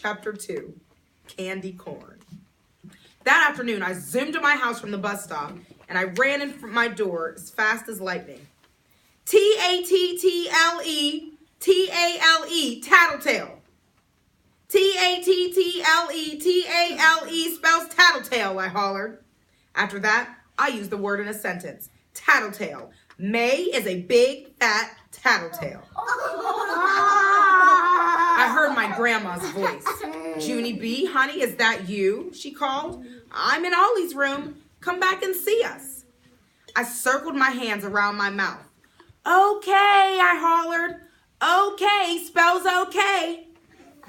Chapter 2, Candy Corn. That afternoon, I zoomed to my house from the bus stop, and I ran in from my door as fast as lightning. Tattle, T-A-L-E, tattletale. Tattle, spells tattletale, I hollered. After that, I used the word in a sentence. Tattletale. May is a big, fat tattletale. I heard my grandma's voice. Junie B, honey, is that you? She called. I'm in Ollie's room. Come back and see us. I circled my hands around my mouth. Okay, I hollered. Okay spells okay.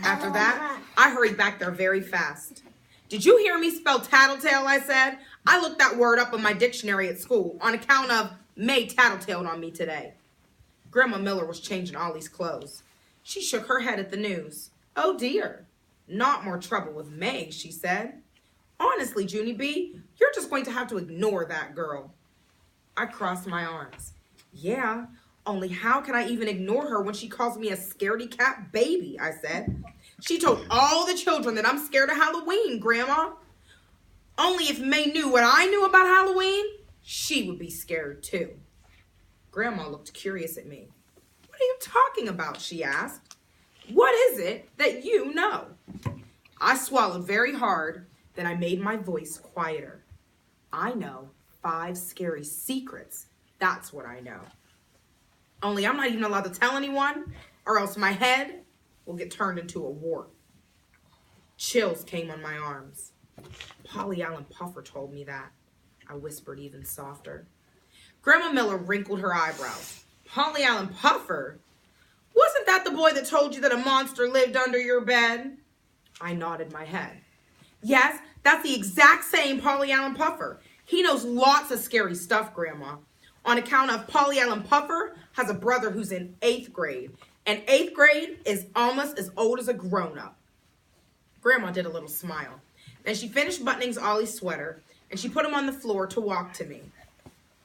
After that, I hurried back there very fast. Did you hear me spell tattletale, I said. I looked that word up in my dictionary at school on account of May tattletaled on me today. Grandma Miller was changing Ollie's clothes. She shook her head at the news. Oh dear, not more trouble with May, she said. Honestly, Junie B, you're just going to have to ignore that girl. I crossed my arms. Yeah, only how can I even ignore her when she calls me a scaredy cat baby, I said. She told all the children that I'm scared of Halloween, Grandma. Only if May knew what I knew about Halloween, she would be scared too. Grandma looked curious at me. What are you talking about, she asked. What is it that you know? I swallowed very hard, then I made my voice quieter. I know 5 scary secrets. That's what I know. Only I'm not even allowed to tell anyone, or else my head will get turned into a wart. Chills came on my arms. Polly Allen Puffer told me that. I whispered even softer. Grandma Miller wrinkled her eyebrows. Polly Allen Puffer? Wasn't that the boy that told you that a monster lived under your bed? I nodded my head. Yes, that's the exact same Polly Allen Puffer. He knows lots of scary stuff, Grandma. On account of Polly Allen Puffer has a brother who's in 8th grade. And 8th grade is almost as old as a grown-up. Grandma did a little smile. Then she finished buttoning Ollie's sweater, and she put him on the floor to walk to me.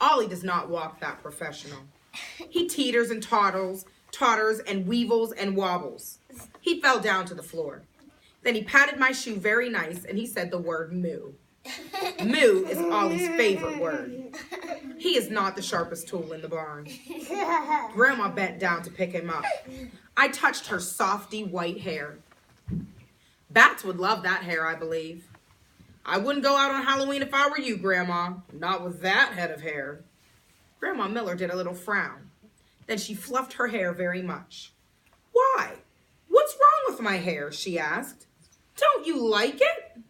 Ollie does not walk that professional. He teeters and totters and weevils and wobbles. He fell down to the floor. Then he patted my shoe very nice, and he said the word moo. Moo is Ollie's favorite word. He is not the sharpest tool in the barn. Grandma bent down to pick him up. I touched her softy white hair. Bats would love that hair, I believe. I wouldn't go out on Halloween if I were you, Grandma. Not with that head of hair. Grandma Miller did a little frown. Then she fluffed her hair very much. Why? What's wrong with my hair? She asked. Don't you like it?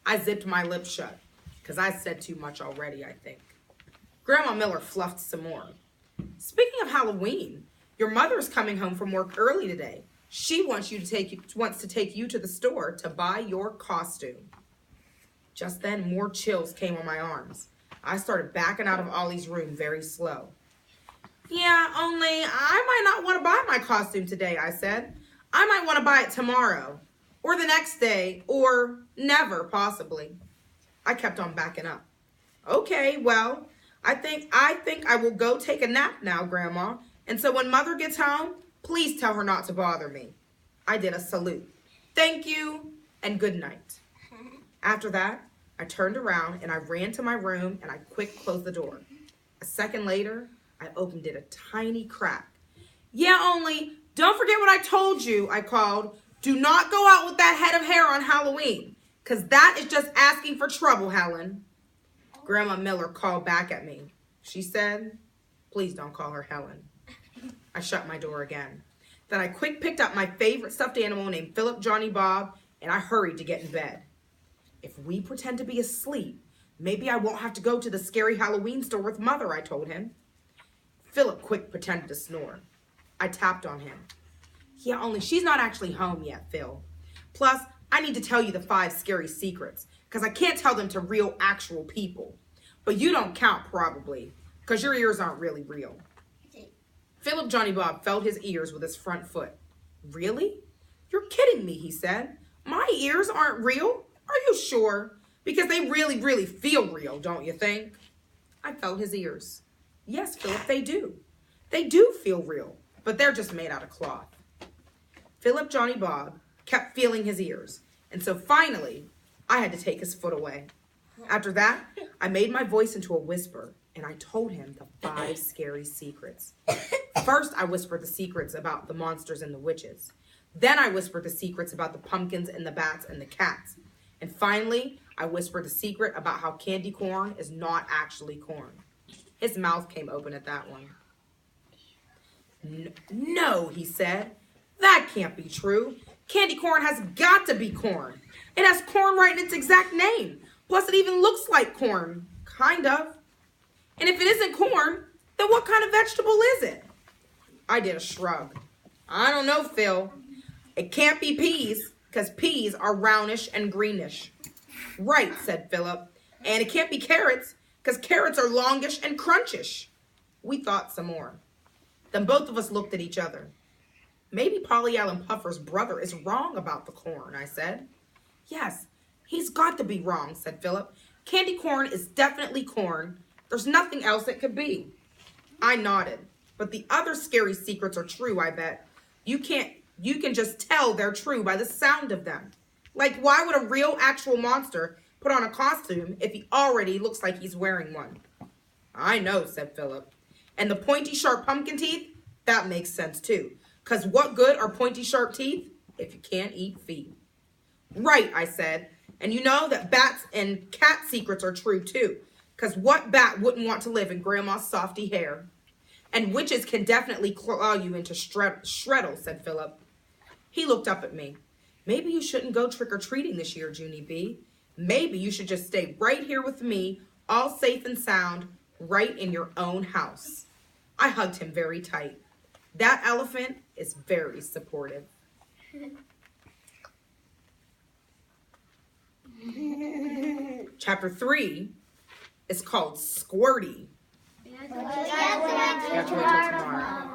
I zipped my lips shut, because I said too much already, I think. Grandma Miller fluffed some more. Speaking of Halloween, your mother is coming home from work early today. She wants to take you to the store to buy your costume. Just then, more chills came on my arms. I started backing out of Ollie's room very slow. Yeah, only I might not want to buy my costume today, I said. I might want to buy it tomorrow, or the next day, or never, possibly. I kept on backing up. Okay, well, I think I will go take a nap now, Grandma. And so when Mother gets home, please tell her not to bother me. I did a salute. Thank you, and good night. After that, I turned around and I ran to my room and I quick closed the door. A second later, I opened it a tiny crack. Yeah, only don't forget what I told you, I called. Do not go out with that head of hair on Halloween, because that is just asking for trouble, Helen. Grandma Miller called back at me. She said, please don't call her Helen. I shut my door again. Then I quick picked up my favorite stuffed animal named Philip Johnny Bob, and I hurried to get in bed. If we pretend to be asleep, maybe I won't have to go to the scary Halloween store with Mother, I told him. Philip quick pretended to snore. I tapped on him. Yeah, only she's not actually home yet, Phil. Plus, I need to tell you the 5 scary secrets, because I can't tell them to real, actual people. But you don't count, probably, because your ears aren't really real. Philip Johnny Bob felt his ears with his front foot. Really? You're kidding me, he said. My ears aren't real? Are you sure? Because they really, really feel real, don't you think? I felt his ears. Yes, Philip, they do. They do feel real, but they're just made out of cloth. Philip Johnny Bob kept feeling his ears, and so finally, I had to take his foot away. After that, I made my voice into a whisper, and I told him the 5 scary secrets. First, I whispered the secrets about the monsters and the witches. Then I whispered the secrets about the pumpkins and the bats and the cats. And finally, I whispered the secret about how candy corn is not actually corn. His mouth came open at that one. No, he said. That can't be true. Candy corn has got to be corn. It has corn right in its exact name. Plus, it even looks like corn. Kind of. And if it isn't corn, then what kind of vegetable is it? I did a shrug. I don't know, Phil. It can't be peas, because peas are brownish and greenish. Right, said Philip. And it can't be carrots, because carrots are longish and crunchish. We thought some more. Then both of us looked at each other. Maybe Polly Allen Puffer's brother is wrong about the corn, I said. Yes, he's got to be wrong, said Philip. Candy corn is definitely corn. There's nothing else it could be. I nodded. But the other scary secrets are true, I bet. You can just tell they're true by the sound of them. Like, why would a real actual monster put on a costume if he already looks like he's wearing one? I know, said Philip. And the pointy sharp pumpkin teeth? That makes sense too. 'Cause what good are pointy sharp teeth if you can't eat feet? Right, I said. And you know that bats and cat secrets are true too. 'Cause what bat wouldn't want to live in Grandma's softy hair? And witches can definitely claw you into shreddle, said Philip. He looked up at me. Maybe you shouldn't go trick-or-treating this year, Junie B. Maybe you should just stay right here with me, all safe and sound, right in your own house. I hugged him very tight. That elephant is very supportive. Chapter 3 is called Squirty. You have to wait till tomorrow.